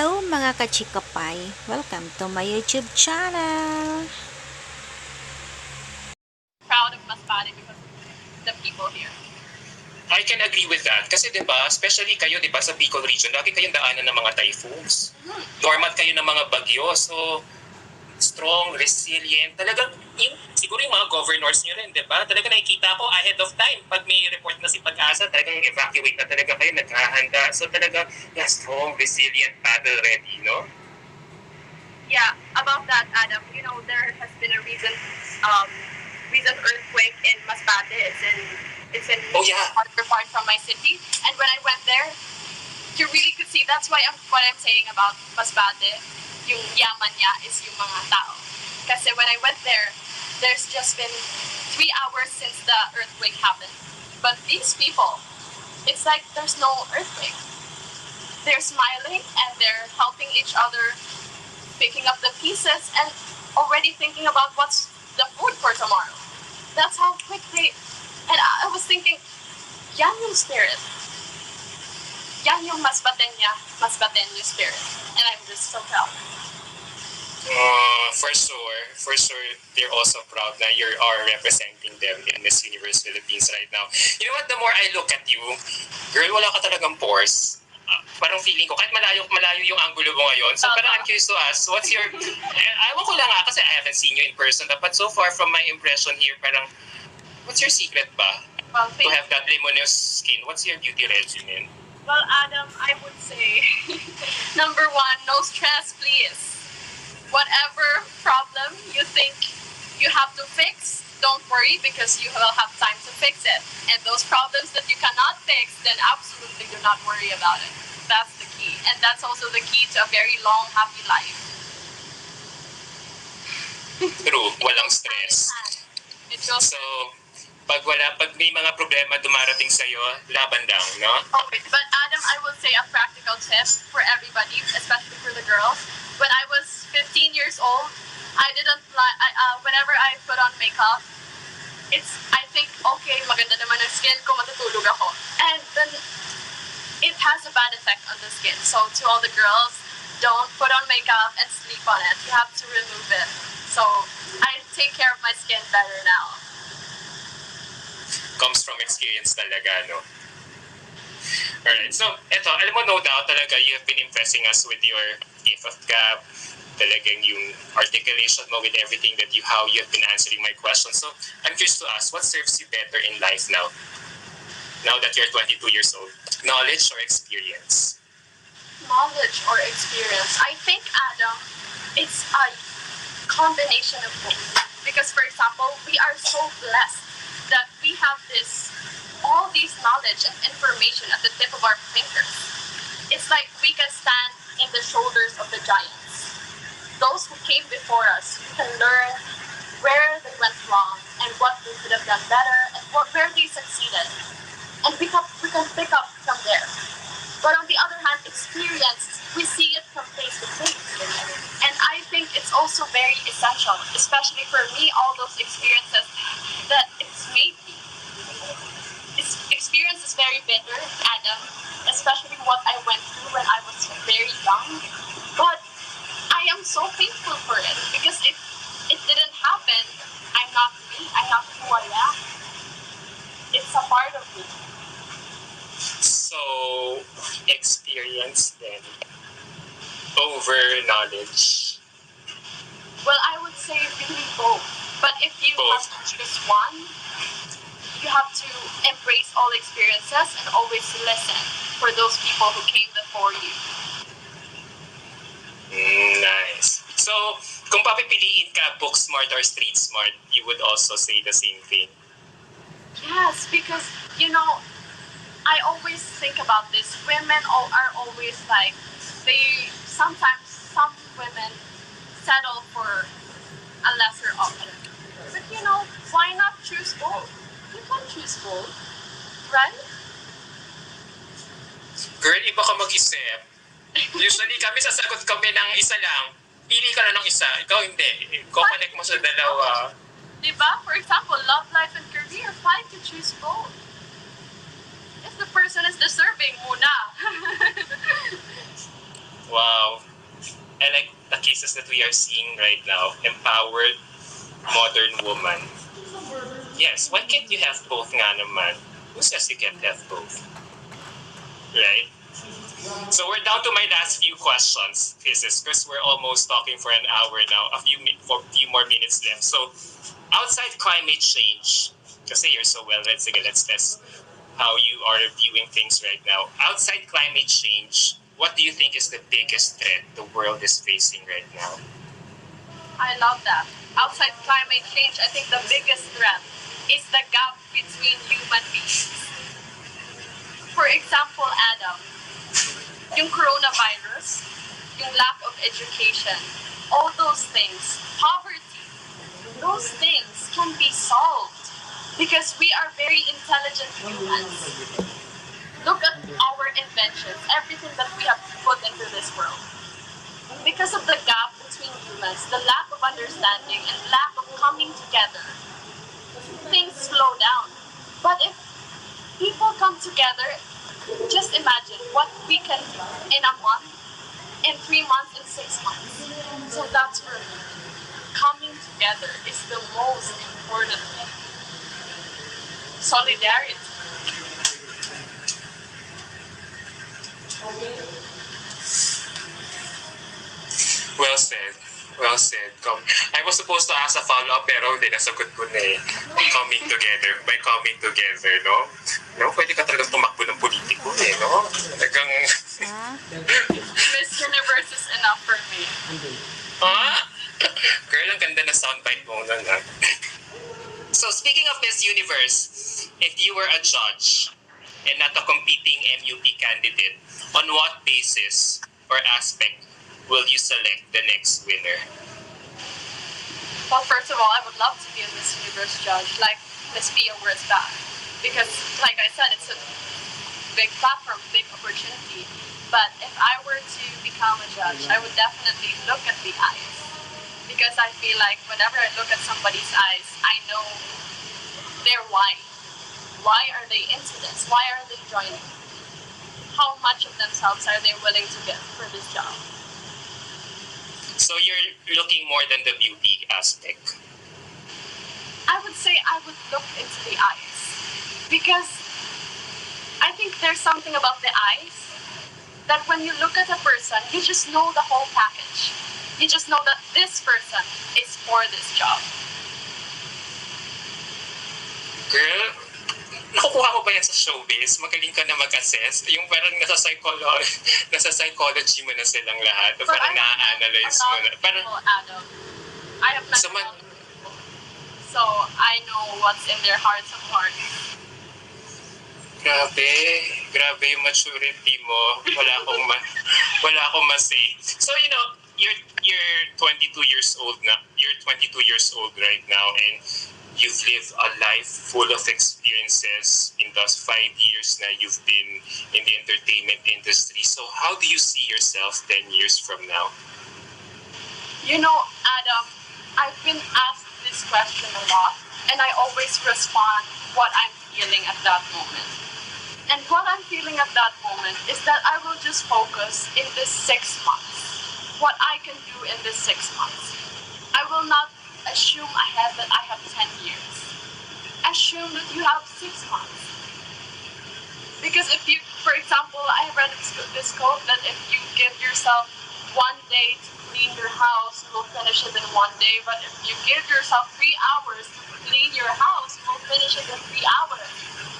Hello mga kachikapay! Welcome to my YouTube channel! Proud of Masbate because of the people here. I can agree with that. Kasi 'di ba, especially kayo 'di ba sa Bicol region, lagi kayong daanan ng mga typhoons. Dormant kayo ng mga bagyo. So strong, resilient. Talagang siguro yung mga governors niyo rin, 'di ba? Talaga nakikita ko ahead of time pag may report na si Pag-asa, talagang evacuate na talaga kayo, naghahanda. So talaga, strong, resilient, battle ready, no? Yeah, about that, Adam, there has been a recent earthquake in Masbate. It's in Oh, yeah. other part from my city. And when I went there, you really could see. That's why what I'm saying about Masbate, yung yaman niya is yung mga tao. Kasi when I went there, there's just been 3 hours since the earthquake happened. But these people, it's like there's no earthquake. They're smiling and they're helping each other, picking up the pieces and already thinking about what's the food for tomorrow. That's how quick they... And I was thinking, yan yung spirit. Yan yung Masbateño spirit. And I'm just so proud. For sure, they're also proud na you are representing them in Miss Universe Philippines right now. You know what, the more I look at you, girl, wala ka talagang pores. Parang feeling ko, kahit malayo yung angulo mo ngayon. So parang I'm curious to ask, what's your... Ewan ko lang kasi I haven't seen you in person. But so far from my impression here, parang, what's your secret ba? Well, To have that luminous skin? What's your beauty regimen? Well, Adam, I would say, number 1, no stress, please. Whatever problem you think you have to fix, don't worry because you will have time to fix it. And those problems that you cannot fix, then absolutely do not worry about it. That's the key. And that's also the key to a very long, happy life. True, walang stress. It goes... So, pag may mga problema dumarating sa'yo, laban lang, no? Okay, but Adam, I will say a practical tip for everybody, especially for the girls. When I was 15 years old, I didn't like, whenever I put on makeup, I think, okay, maganda naman ang skin ko, matutulog ako. And then, it has a bad effect on the skin. So, to all the girls, don't put on makeup and sleep on it. You have to remove it. So, I take care of my skin better now. Comes from experience talaga, no? Alright, so, eto, alam mo, no doubt talaga, you have been impressing us with your gift of gab, talagang yung articulation mo with everything how you have been answering my questions. So, I'm curious to ask, what serves you better in life now? Now that you're 22 years old? Knowledge or experience? Knowledge or experience? I think, Adam, it's a combination of both. Because, for example, we are so blessed that we have all these knowledge and information at the tip of our fingers. It's like we can stand in the shoulders of the giants. Those who came before us, we can learn where they went wrong and what they could have done better and where they succeeded. And we can pick up from there. But on the other hand, experience, we see it from face to face. And I think it's also very essential, especially for me, all those experiences that it's made me. Experience is very bitter, Adam, especially what I went through when I was very young. But I am so thankful for it because if it didn't happen, I'm not me, I'm not who I am. It's a part of me. So, experience then over knowledge? Well, I would say really both. But if you Both. have to choose one, you have to embrace all experiences and always listen for those people who came before you. Nice. So, kung papipiliin ka, book smart or street smart, you would also say the same thing. Yes, because, I always think about this. Women are always like, sometimes some women settle for a lesser option. But why not choose both? You can choose both, right? Girl, iba ka mag-isip. Usually kami sasagot kami ng isa lang. Pili ka na ng isa. Ikaw hindi. Connect mo sa dalawa. Diba? For example, love life and career, fine to choose both. If the person is deserving muna. Wow. I like the cases that we are seeing right now. Empowered, modern woman. Yes, why can't you have both nga naman? Who says you can't have both? Right? So we're down to my last few questions, kisses, because we're almost talking for an hour now. For a few more minutes left. So, outside climate change, kasi you're so well read, sige, let's test how you are viewing things right now. Outside climate change, what do you think is the biggest threat the world is facing right now? I love that. Outside climate change, I think the biggest threat is the gap between human beings. For example, Adam, yung coronavirus, yung lack of education, all those things, poverty, those things can be solved because we are very intelligent humans. Look at our inventions, everything that we have put into this world. Because of the gap between humans, the lack of understanding and lack of coming together, things slow down. But if people come together, just imagine what we can do in a month, in 3 months, in 6 months. So that's for me. Coming together is the most important thing. Solidarity. Well said. Well said. I was supposed to ask a follow-up pero hindi, nasagot ko na eh. Coming together. By coming together, no? No, pwede ka talagang tumakbo ng politiko eh, no? Talagang... Miss Universe is enough for me. Ha? Girl, ang ganda na soundbite mo nun, ha? So, speaking of Miss Universe, if you were a judge and not a competing MUP candidate, on what basis or aspect will you select the next winner? Well, first of all, I would love to be a Miss Universe judge, like Miss Pia was back. Because, like I said, it's a big platform, big opportunity. But if I were to become a judge, I would definitely look at the eyes. Because I feel like whenever I look at somebody's eyes, I know their why. Why are they into this? Why are they joining? How much of themselves are they willing to give for this job? So you're looking more than the beauty aspect. I would say I would look into the eyes. Because I think there's something about the eyes that when you look at a person, you just know the whole package. You just know that this person is for this job. Girl, nakukuha mo ba yan sa showbiz? Magaling ka na mag-assess? Yung parang nasa psychology mo na silang lahat. But Parang na-analyze mo na. Parang, Adam, I have met people, so I know what's in their hearts of hearts. Grabe yung maturity mo. Wala akong ma-say. So, you know, you're 22 years old na. You're 22 years old right now, and you've lived a life full of experiences in those 5 years na you've been in the entertainment industry. So how do you see yourself 10 years from now? You know, Adam, I've been asked this question a lot, and I always respond what I'm feeling at that moment. And what I'm feeling at that moment is that I will just focus in this 6 months, what I can do in this 6 months. I will not assume ahead that I have 10 years. Assume that you have 6 months. Because if you, for example, I have read this quote that if you give yourself 1 day to clean your house, you will finish it in 1 day. But if you give yourself 3 hours to clean your house, you will finish it in 3 hours.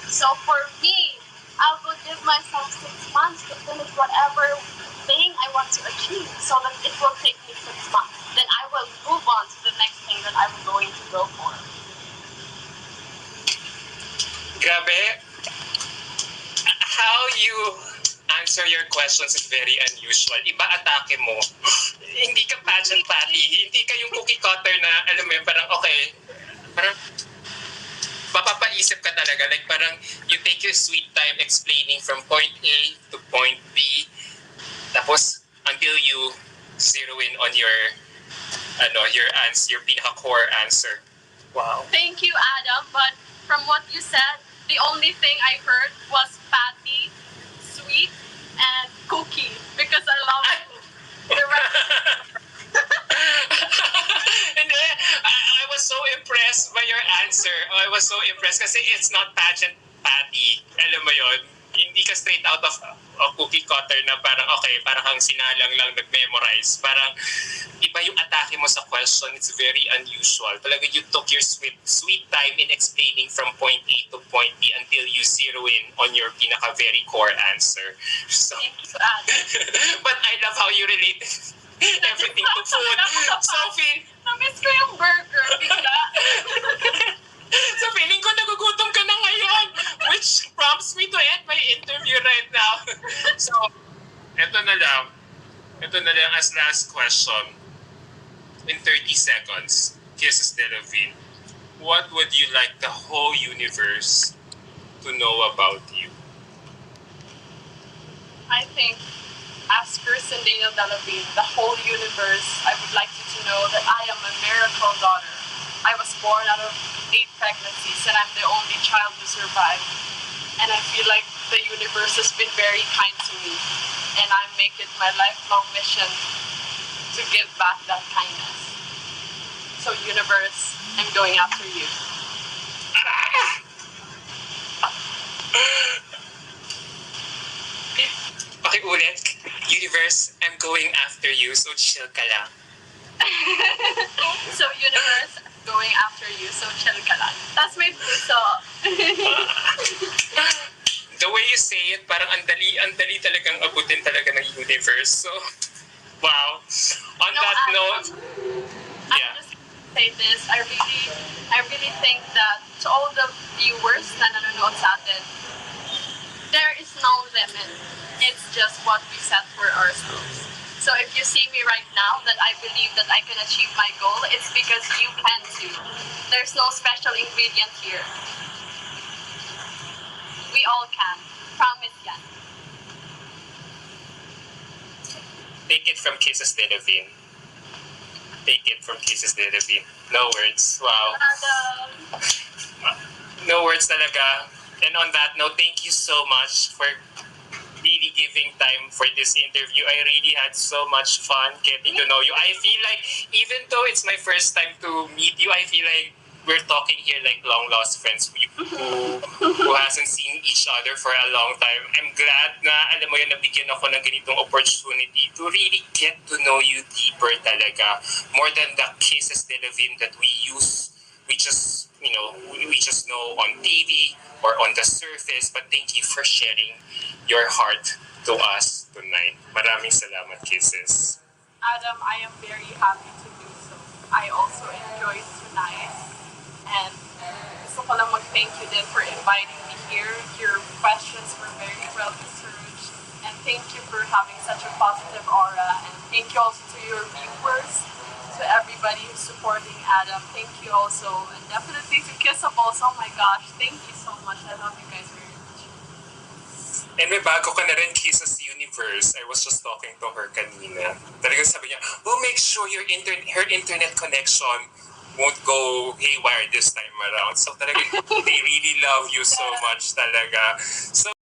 So for me, I will give myself 6 months to finish whatever thing I want to achieve, so that it will take me 6 months. Then I will move on to the next thing that I'm going to go for. Grabe. How you answer your questions is very unusual. Iba atake mo. Hindi ka pageant patty. Hindi ka yung cookie cutter na, alam mo yun, parang okay. Parang, mapapaisip ka talaga. Like parang, you take your sweet time explaining from point A to point B. Tapos, until you zero in on your answer, your pinaka-core answer. Wow. Thank you, Adam. But from what you said, the only thing I heard was patty, sweet, and cookie. Because I love was so impressed kasi it's not pageant Patty. Alam mo yon, hindi ka straight out of a cookie cutter na parang okay, parang kang sinalang lang nag-memorize. Parang iba yung atake mo sa question. It's very unusual. Talaga you took your sweet time in explaining from point A to point B until you zero in on your pinaka very core answer. So, Thank you, Adam. but I love how you relate everything to food. So, Na-miss ko yung burger, bigla. so feeling ko nagugutom ka na ngayon, which prompts me to end my interview right now. So, eto na lang. Ito na lang as last question. In 30 seconds, Kisses Delavin, what would you like the whole universe to know about you? I think, as Kirsten Daniel Delavin, the whole universe, I would like you to know that I am a miracle daughter. I was born out of 8 pregnancies and I'm the only child to survive. And I feel like the universe has been very kind to me. And I make it my lifelong mission to give back that kindness. So universe, I'm going after you. Pakiulit, universe, I'm going after you, so chill ka lang. So universe, I'm going after you. So chill ka lang. That's my puso. The way you say it, parang ang dali talagang abutin talaga ng universe. So, wow. On that note, yeah. I'm just gonna say this. I really think that to all the viewers na nanonood sa atin, there is no limit. It's just what we set for ourselves. So if you see me right now that I believe that I can achieve my goal, it's because you can too. There's no special ingredient here. We all can. Promise yan. Take it from Kisses Delavin. Take it from Kisses Delavin. No words. Wow. No words talaga. And on that note, thank you so much for really giving time for this interview. I really had so much fun getting to know you. I feel like even though it's my first time to meet you, I feel like we're talking here like long lost friends who hasn't seen each other for a long time. I'm glad na alam mo yun, nabigyan ako ng ganitong opportunity to really get to know you deeper talaga. More than the Kisses Delavin that we just know on TV or on the surface. But thank you for sharing your heart to us tonight. Maraming salamat, Kisses. Adam, I am very happy to do so. I also enjoyed tonight. And gusto ko lang mag-thank you din for inviting me here. Your questions were very well researched. And thank you for having such a positive aura. And thank you also to your viewers, to everybody who's supporting Adam. Thank you also. And definitely to Kissables. Oh my gosh, thank you so much. I love you guys very much. And may bago ka na rin, Kisses Universe. I was just talking to her kanina. Talagang sabi niya, oh, make sure her internet connection won't go haywire this time around. So talagang they really love you so much talaga. So